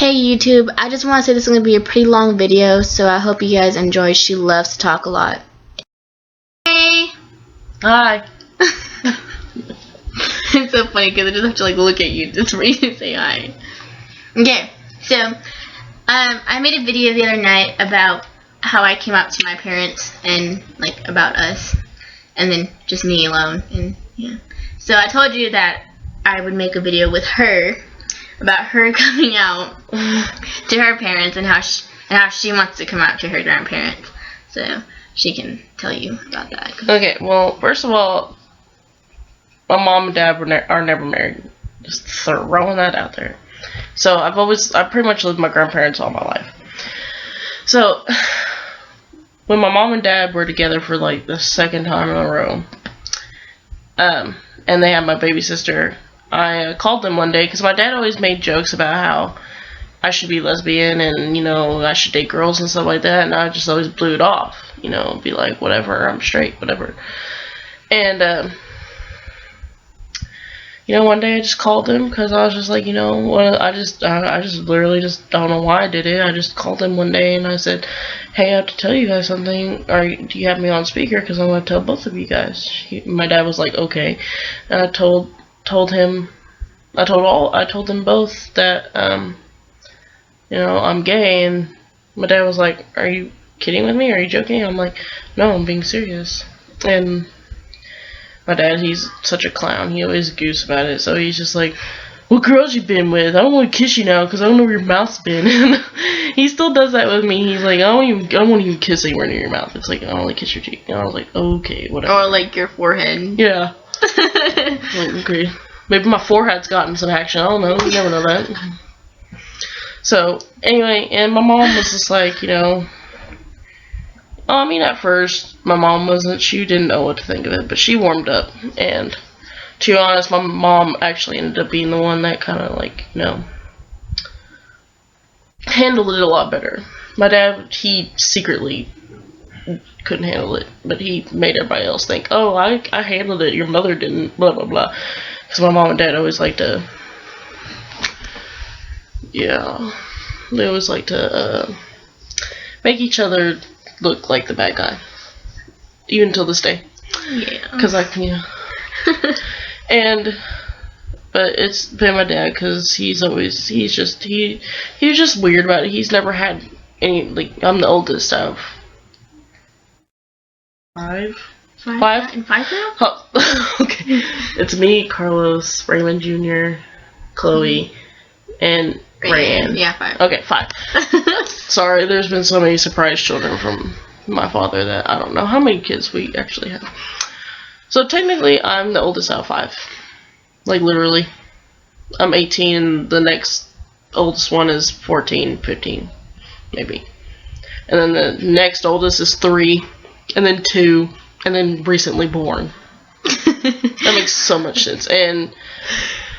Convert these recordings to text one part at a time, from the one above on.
Hey YouTube, I just want to say this is going to be a pretty long video, so I hope you guys enjoy. She loves to talk a lot. Hey! Hi. It's so funny because I just have to look at you just for you to say hi. Okay, so I made a video the other night about how I came out to my parents and about us, and then just me alone, and yeah. So I told you that I would make a video with her about her coming out to her parents and how she wants to come out to her grandparents. So she can tell you about that. Okay, well, first of all, my mom and dad are never married. Just throwing that out there. So I pretty much lived with my grandparents all my life. So when my mom and dad were together for the second time in a row, and they had my baby sister, I called them one day because my dad always made jokes about how I should be lesbian and, I should date girls and stuff like that, and I just always blew it off, be like, whatever, I'm straight, whatever. And, one day I just called them because I was just like, I just literally just don't know why I did it. I just called them one day and I said, hey, I have to tell you guys something. Do you have me on speaker? Because I want to tell both of you guys. My dad was like, okay. And I told them both that, I'm gay, and my dad was like, are you kidding with me? Are you joking? I'm like, no, I'm being serious. And my dad, he's such a clown. He always goose about it. So he's just like, what girls you been with? I don't want to kiss you now because I don't know where your mouth's been. And he still does that with me. He's like, I don't want to even kiss anywhere near your mouth. It's like, I only kiss your cheek. And I was like, okay, whatever. Or your forehead. Yeah. Okay. Maybe my forehead's gotten some action. I don't know. You never know that. So, anyway, and my mom was just like, at first, my mom she didn't know what to think of it, but she warmed up. And, to be honest, my mom actually ended up being the one that kind of, handled it a lot better. My dad, he secretly couldn't handle it, but he made everybody else think, oh, I handled it, your mother didn't, blah, blah, blah. Because my mom and dad always like to, they always like to make each other look like the bad guy, even till this day. Yeah. Because but it's been my dad, because he was just weird about it. He's never had any, I'm the oldest out of five now? Oh, okay. It's me, Carlos, Raymond Jr., Chloe, and Rayanne. Yeah, 5. Okay, 5. Sorry, there's been so many surprise children from my father that I don't know how many kids we actually have. So technically, I'm the oldest out of 5. Literally. I'm 18, and the next oldest one is 14, 15, maybe. And then the next oldest is 3, and then 2, and then recently born. That makes so much sense. And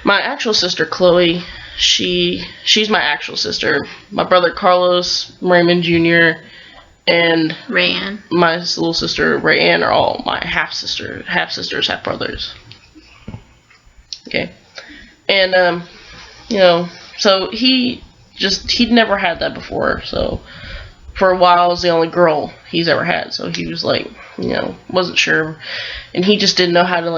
my actual sister, Chloe, she's my actual sister. My brother, Carlos, Raymond Jr., and Rayanne. My little sister, Rayanne, are all my half-sisters, half-brothers. Okay. And, so he'd never had that before, so for a while I was the only girl he's ever had, so he was wasn't sure, and he just didn't know how to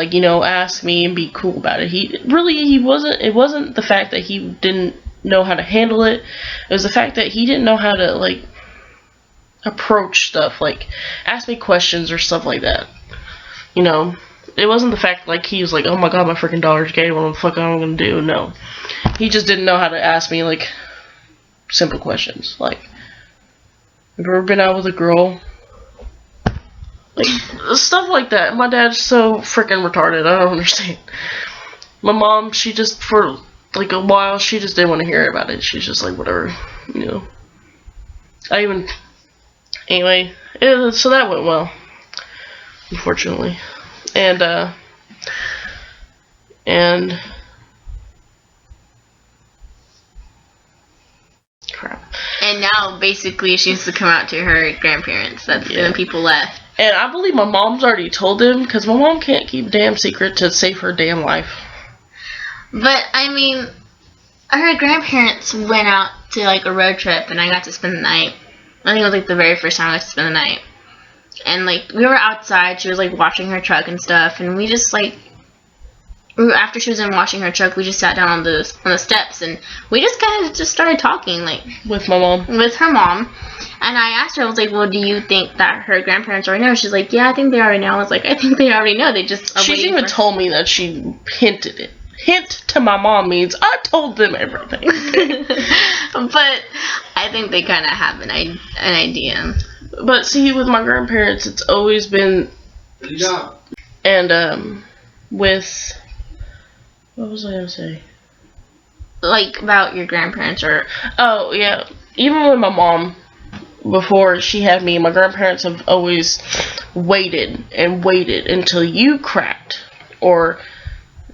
ask me and be cool about it. It wasn't the fact that he didn't know how to handle it. It was the fact that he didn't know how to approach stuff, ask me questions or stuff like that. It wasn't the fact he was like, oh my god, my freaking daughter's gay, what the fuck am I gonna do? No, he just didn't know how to ask me simple questions have you ever been out with a girl? Stuff like that. My dad's so freaking retarded. I don't understand. My mom, she just, for a while, she just didn't want to hear about it. She's just whatever, Anyway, so that went well, unfortunately. And crap. And now, basically, she has to come out to her grandparents. And then people left. And I believe my mom's already told him, because my mom can't keep a damn secret to save her damn life. But, her grandparents went out to like a road trip, and I got to spend the night. I think it was like the very first time I got to spend the night. And like we were outside, she was like washing her truck and stuff, and we just like after she was done washing her truck, we just sat down on the steps, and we just kind of just started talking like with my mom, with her mom. And I asked her, I was like, well, do you think that her grandparents already know? She's like, yeah, I think they already know. I was like, I think they already know. They just are She's even told me that she hinted it. Hint to my mom means I told them everything. But I think they kind of have an idea. But see, with my grandparents, it's always been... Good job. And, with... What was I going to say? Like, about your grandparents or... Oh, yeah. Even with my mom, before she had me, my grandparents have always waited and waited until you cracked. Or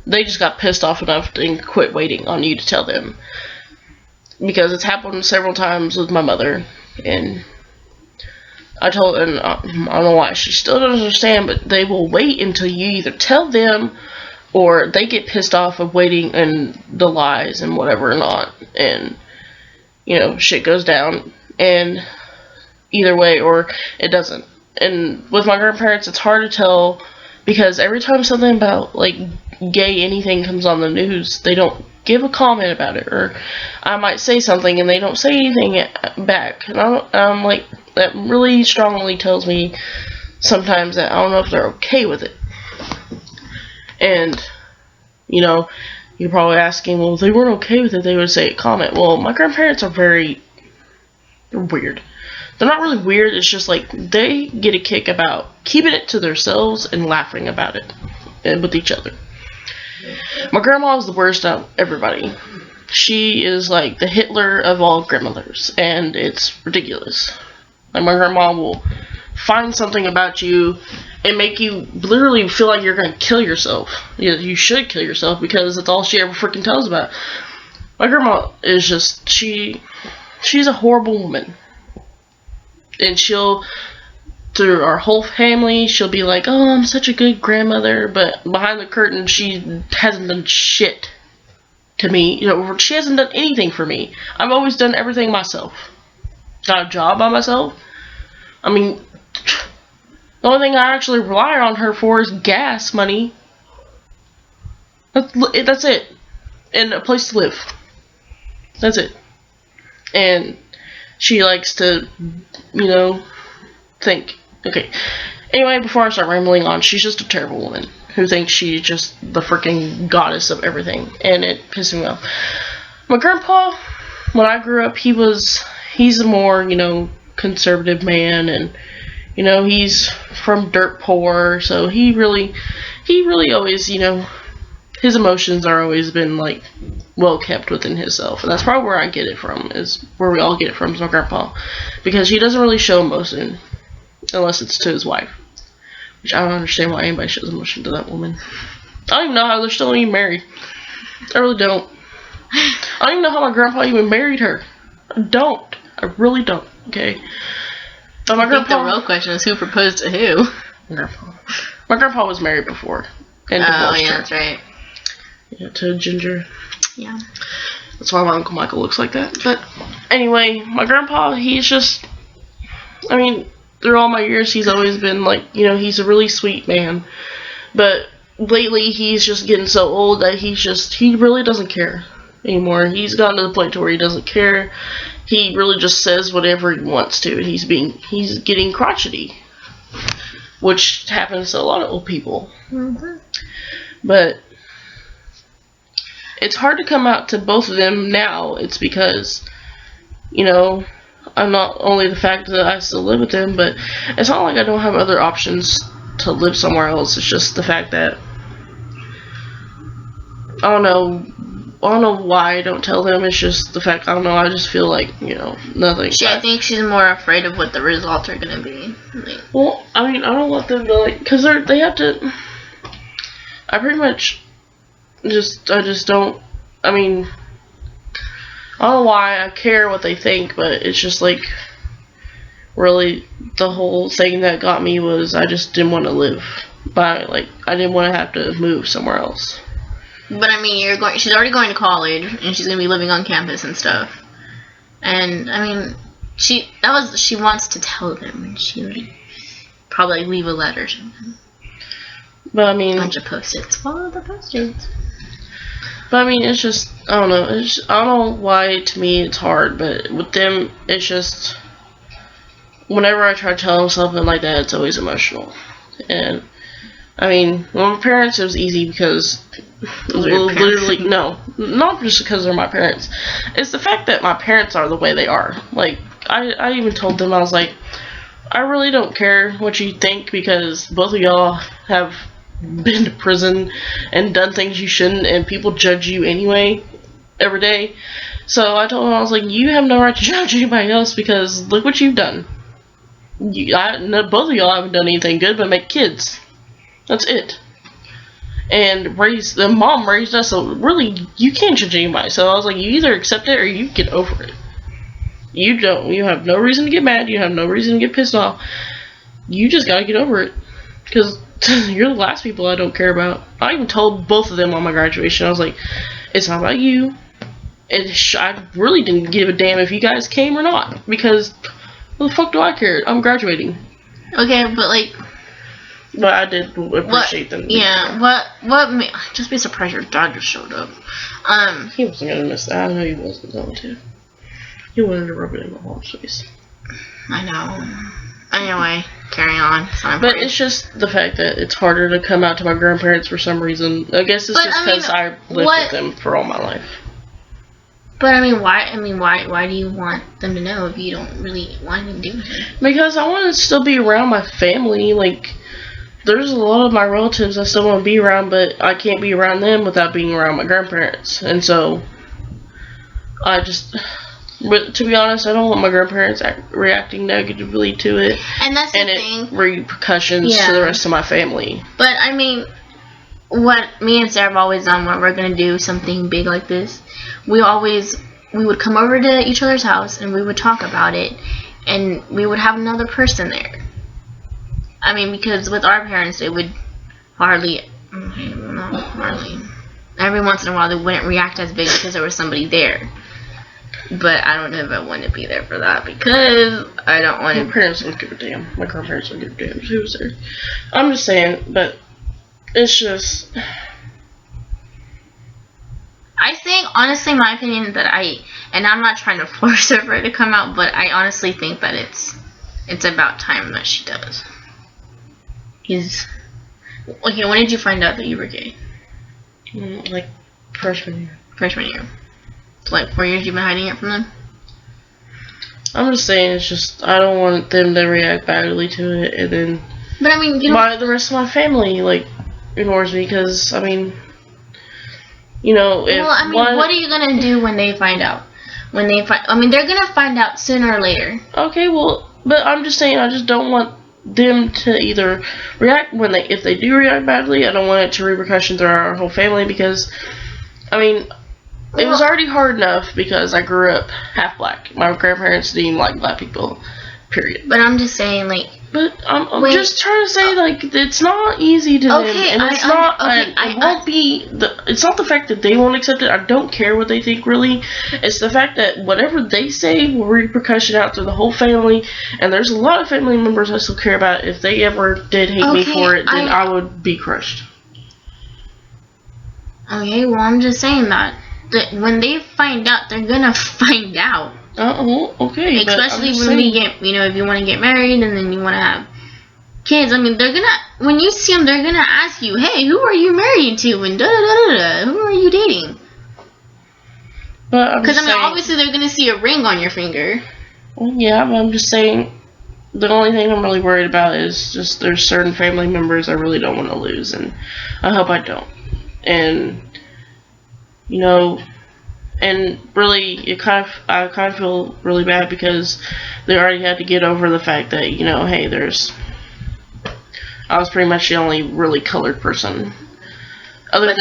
they just got pissed off enough and quit waiting on you to tell them. Because it's happened several times with my mother. And I told her, and I don't know why she still doesn't understand, but they will wait until you either tell them or they get pissed off of waiting and the lies and whatever or not. And, you know, shit goes down. And either way, or it doesn't. And with my grandparents, it's hard to tell because every time something about, like, gay anything comes on the news, they don't give a comment about it. Or I might say something and they don't say anything back. And I'm like, that really strongly tells me sometimes that I don't know if they're okay with it. And, you know, you're probably asking, well, if they weren't okay with it, they would say comment. Well, my grandparents are they're weird. They're not really weird, it's just like, they get a kick about keeping it to themselves and laughing about it with each other. My grandma is the worst out of everybody. She is like the Hitler of all grandmothers, and it's ridiculous. Like, my grandma will find something about you and make you literally feel like you're going to kill yourself. You should kill yourself because that's all she ever freaking tells about. My grandma is just, she's a horrible woman. And she'll, through our whole family, she'll be like, oh, I'm such a good grandmother, but behind the curtain, she hasn't done shit to me. You know, she hasn't done anything for me. I've always done everything myself. Got a job by myself. I mean, the only thing I actually rely on her for is gas money. That's it. And a place to live. That's it. And she likes to, you know, think. Okay. Anyway, before I start rambling on, she's just a terrible woman who thinks she's just the freaking goddess of everything. And it pisses me off. My grandpa, when I grew up, he's a more, you know, conservative man, and, you know, he's from dirt poor, so he really always, you know, his emotions are always been, like, well kept within himself. And that's probably where I get it from, is where we all get it from, is my grandpa. Because he doesn't really show emotion unless it's to his wife. Which I don't understand why anybody shows emotion to that woman. I don't even know how they're still even married. I really don't. I don't even know how my grandpa even married her. I don't. I really don't. Okay. But my grandpa, the real question is who proposed to who? My grandpa was married before. And divorced her. That's right. Yeah, to Ginger. Yeah. That's why my Uncle Michael looks like that. But anyway, my grandpa, he's just, I mean, through all my years, he's always been like, you know, he's a really sweet man. But lately, he's just getting so old that he really doesn't care anymore. He's gotten to the point to where he doesn't care. He really just says whatever he wants to. He's getting crotchety. Which happens to a lot of old people. Mm-hmm. But it's hard to come out to both of them now. It's because, you know, I'm not only the fact that I still live with them, but it's not like I don't have other options to live somewhere else. It's just the fact that I don't know why I don't tell them. It's just the fact, I don't know, I just feel like, you know, nothing. I think she's more afraid of what the results are going to be. Like, well, I mean, I don't want them to, like, because they have to, I pretty much I just don't, I mean, I don't know why I care what they think, but it's just like, really, the whole thing that got me was I just didn't want to live by, like, I didn't want to have to move somewhere else. But I mean, she's already going to college, and she's going to be living on campus and stuff. And I mean, she wants to tell them, and she would probably leave a letter or something. But I mean, bunch of post-its. Follow the post-its. But I mean, it's just, I don't know. I don't know why to me it's hard, but with them, it's just, whenever I try to tell them something like that, it's always emotional. And I mean, with my parents, it was easy because literally, no, not just because they're my parents. It's the fact that my parents are the way they are. Like, I even told them, I was like, I really don't care what you think because both of y'all have been to prison and done things you shouldn't, and people judge you anyway every day. So I told him, I was like, you have no right to judge anybody else because look what you've done. Both of y'all haven't done anything good but make kids. That's it. And the mom raised us, so really you can't judge anybody. So I was like, you either accept it or you get over it. You have no reason to get mad, you have no reason to get pissed off. You just gotta get over it. Because you're the last people I don't care about. I even told both of them on my graduation, I was like, it's not about you. I really didn't give a damn if you guys came or not. Because, what the fuck do I care? I'm graduating. Okay, but like... But I did appreciate them. Yeah, what just be surprised your dad just showed up. He wasn't gonna miss that. I know he wasn't going to. He wanted to rub it in my mom's face. I know. Anyway, carry on. But it's just the fact that it's harder to come out to my grandparents for some reason. I guess it's just because I lived with them for all my life. But I mean, why do you want them to know if you don't really want to do it? Because I want to still be around my family. Like, there's a lot of my relatives I still want to be around, but I can't be around them without being around my grandparents. And so, but to be honest, I don't want my grandparents reacting negatively to it. And that's the thing. And repercussions to the rest of my family. But I mean, what me and Sarah have always done when we're going to do something big like this, we would come over to each other's house and we would talk about it, and we would have another person there. I mean, because with our parents, they would hardly. Every once in a while, they wouldn't react as big because there was somebody there. But I don't know if I want to be there for that because I don't want to. My parents don't give a damn. My grandparents don't give a damn who was there. I'm just saying, but it's just. I think, honestly, my opinion is that and I'm not trying to force her for it to come out, but I honestly think that it's about time that she does. Okay, when did you find out that you were gay? Like freshman year. Freshman year. So like 4 years you've been hiding it from them? I'm just saying, it's just, I don't want them to react badly to it, and then but I mean, the rest of my family, like, ignores me, because, I mean, if well, I mean, what are you going to do when they find out? They're going to find out sooner or later. Okay, well, but I'm just saying, I just don't want them to either react if they do react badly. I don't want it to repercussion through our whole family, because, I mean, it was already hard enough because I grew up half black. My grandparents didn't even like black people, period. But I'm just saying, like... But I'm just trying to say, like, it's not easy to them. And it's it's not the fact that they won't accept it. I don't care what they think, really. It's the fact that whatever they say will repercussion out through the whole family. And there's a lot of family members I still care about. If they ever did hate me for it, then I would be crushed. Okay, well, I'm just saying that when they find out, they're gonna find out. Okay. Especially when we get, if you want to get married and then you want to have kids. I mean, when you see them, they're gonna ask you, "Hey, who are you married to?" And who are you dating? Because obviously they're gonna see a ring on your finger. Well, yeah, but I'm just saying. The only thing I'm really worried about is just there's certain family members I really don't want to lose, and I hope I don't. And and really, I kind of feel really bad because they already had to get over the fact that, hey, I was pretty much the only really colored person. Let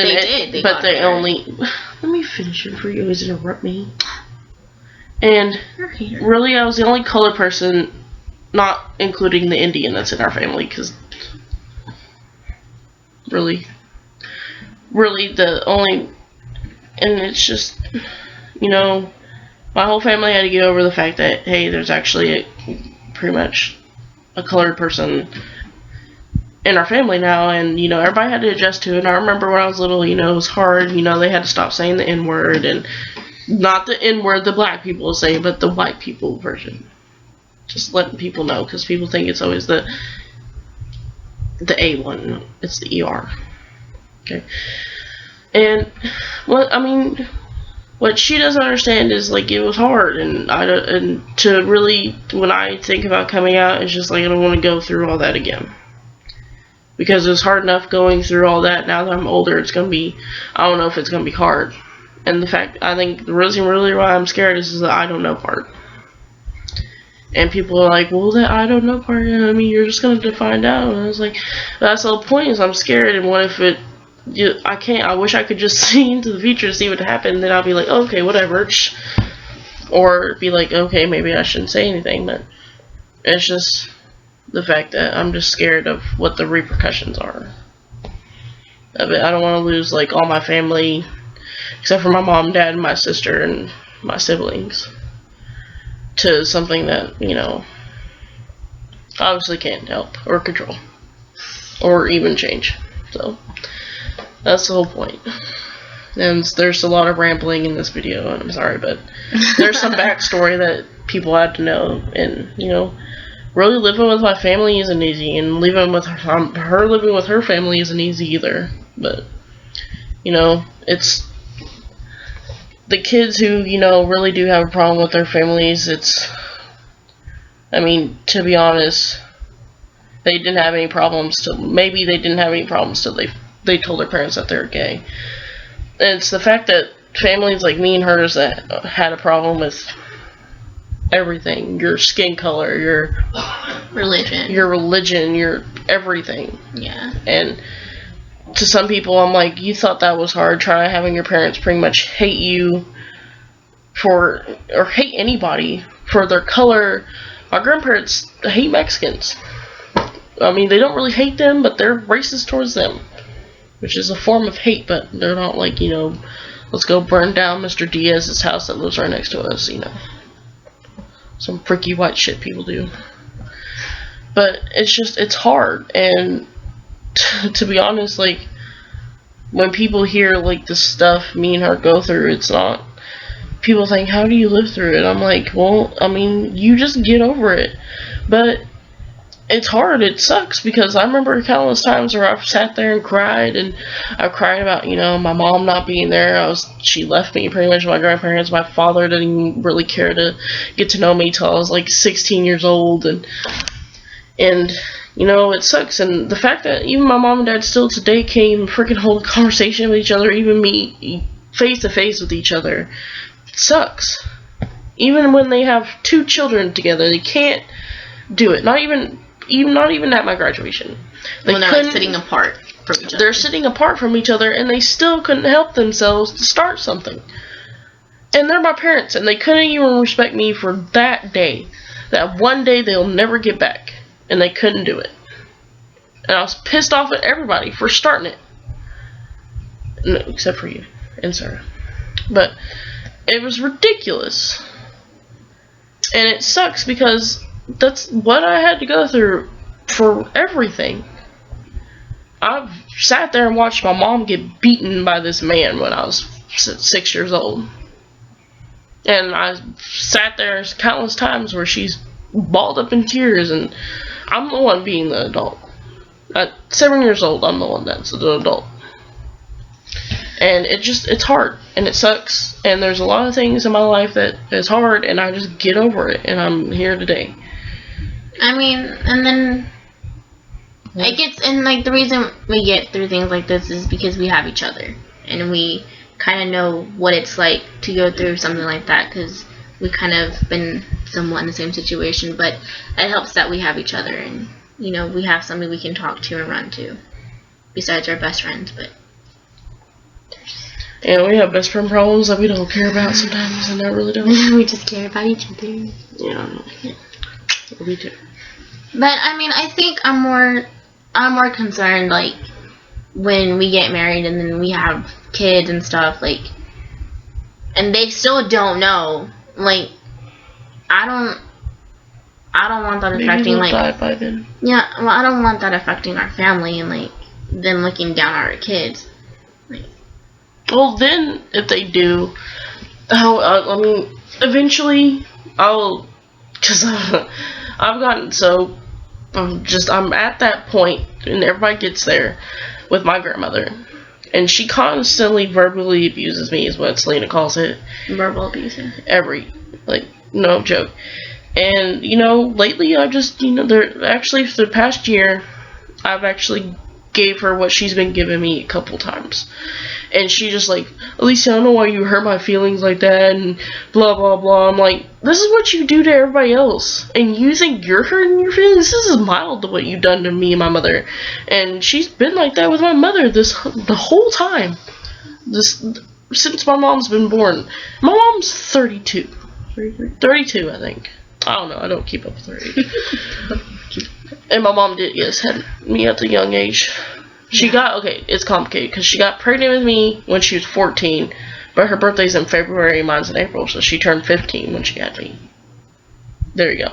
me finish it before you always interrupt me. And really, I was the only colored person, not including the Indian that's in our family, because really the only. And it's just, my my whole family had to get over the fact that, hey, there's actually pretty much a colored person in our family now, and everybody had to adjust to it. And I remember when I was little, it was hard. They had to stop saying the N-word, and not the N-word the black people say, but the white people version. Just letting people know, because people think it's always the A one. It's the ER. Okay. And what she doesn't understand is, like, it was hard, and to really, when I think about coming out, it's just like I don't want to go through all that again. Because it was hard enough going through all that. Now that I'm older, it's gonna be, I don't know if it's gonna be hard. And I think the reason really why I'm scared is the I don't know part. And people are like, well, that I don't know part, you're just gonna have to find out. And I was like, that's the whole point, is I'm scared, and what if I can't, I wish I could just see into the future to see what happened, then I'll be like, okay, whatever. Or be like, okay, maybe I shouldn't say anything, but it's just the fact that I'm just scared of what the repercussions are of it. I don't want to lose, like, all my family, except for my mom, dad, and my sister, and my siblings, to something that, obviously can't help, or control, or even change. So that's the whole point. And there's a lot of rambling in this video, and I'm sorry, but there's some backstory that people had to know. And, really living with my family isn't easy, and living with her living with her family isn't easy either. But, it's the kids who, really do have a problem with their families. To be honest, they didn't have any problems till they told their parents that they're gay. And it's the fact that families like me and hers that had a problem with everything, your skin color, your religion, your everything. Yeah. And to some people, I'm like, you thought that was hard, trying having your parents pretty much hate you or hate anybody for their color. My grandparents hate Mexicans. They don't really hate them, but they're racist towards them, which is a form of hate, but they're not like, let's go burn down Mr. Diaz's house that lives right next to us, Some freaky white shit people do. But it's hard, and to be honest, like, when people hear, like, the stuff me and her go through, it's not, people think, how do you live through it? I'm like, well, you just get over it. But it's hard. It sucks, because I remember countless times where I've sat there and cried, and I've cried about, my mom not being there. She left me pretty much with my grandparents. My father didn't even really care to get to know me till I was like 16 years old, and it sucks. And the fact that even my mom and dad still today can't even freaking hold a conversation with each other, even meet face to face with each other, it sucks. Even when they have 2 children together, they can't do it. Not even at my graduation. They're like sitting apart from each other. They're sitting apart from each other, and they still couldn't help themselves to start something. And they're my parents, and they couldn't even respect me for that day. That one day they'll never get back. And they couldn't do it. And I was pissed off at everybody for starting it. No, except for you and Sarah. But it was ridiculous. And it sucks, because that's what I had to go through for everything. I've sat there and watched my mom get beaten by this man when I was 6 years old. And I sat there countless times where she's balled up in tears, and I'm the one being the adult. At 7 years old, I'm the one that's the adult. And it's hard, and it sucks, and there's a lot of things in my life that is hard, and I just get over it, and I'm here today. And then it gets, and like the reason we get through things like this is because we have each other, and we kind of know what it's like to go through something like that, because we kind of been somewhat in the same situation. But it helps that we have each other, and we have somebody we can talk to and run to besides our best friends. But we have best friend problems that we don't care about sometimes, and I really don't. We just care about each other. Yeah. We do. But I think I'm more concerned, like, when we get married and then we have kids and stuff, like, and they still don't know, like, I don't want that Maybe affecting, we'll like, die by then. yeah, well, I don't want that affecting our family and, like, them looking down on our kids. Well, then, if they do, I mean, eventually, because I've gotten so, I'm at that point, and everybody gets there, with my grandmother, and she constantly verbally abuses me, is what Selena calls it. Verbal abuse. No joke. And, lately I've just, actually for the past year, I've actually gave her what she's been giving me a couple times. And she just like, Alicia, I don't know why you hurt my feelings like that, and blah, blah, blah. I'm like, this is what you do to everybody else. And you think you're hurting your feelings? This is mild to what you've done to me and my mother. And she's been like that with my mother the whole time. Since my mom's been born. My mom's 32. 32, I think. I don't know. I don't keep up with her age. And my mom did, yes, had me at a young age. It's complicated, because she got pregnant with me when she was 14, but her birthday's in February, mine's in April, so she turned 15 when she had me. There you go.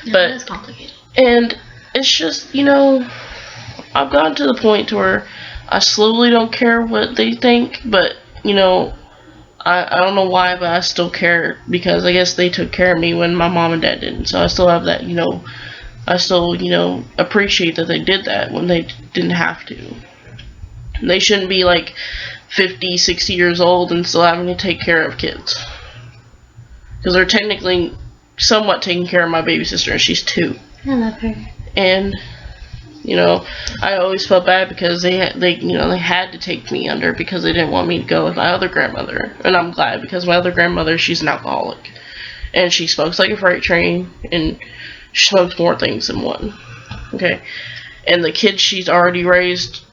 Yeah, but it's complicated. And it's just, I've gotten to the point where I slowly don't care what they think, but, I don't know why, but I still care, because I guess they took care of me when my mom and dad didn't. So I still have that, I still, appreciate that they did that when they didn't have to. They shouldn't be like 50, 60 years old and still having to take care of kids. Because they're technically somewhat taking care of my baby sister, and she's 2. I love her. And, I always felt bad because they had to take me under because they didn't want me to go with my other grandmother. And I'm glad, because my other grandmother, she's an alcoholic. And she smokes like a freight train, and she smokes more things than one. Okay? And the kids she's already raised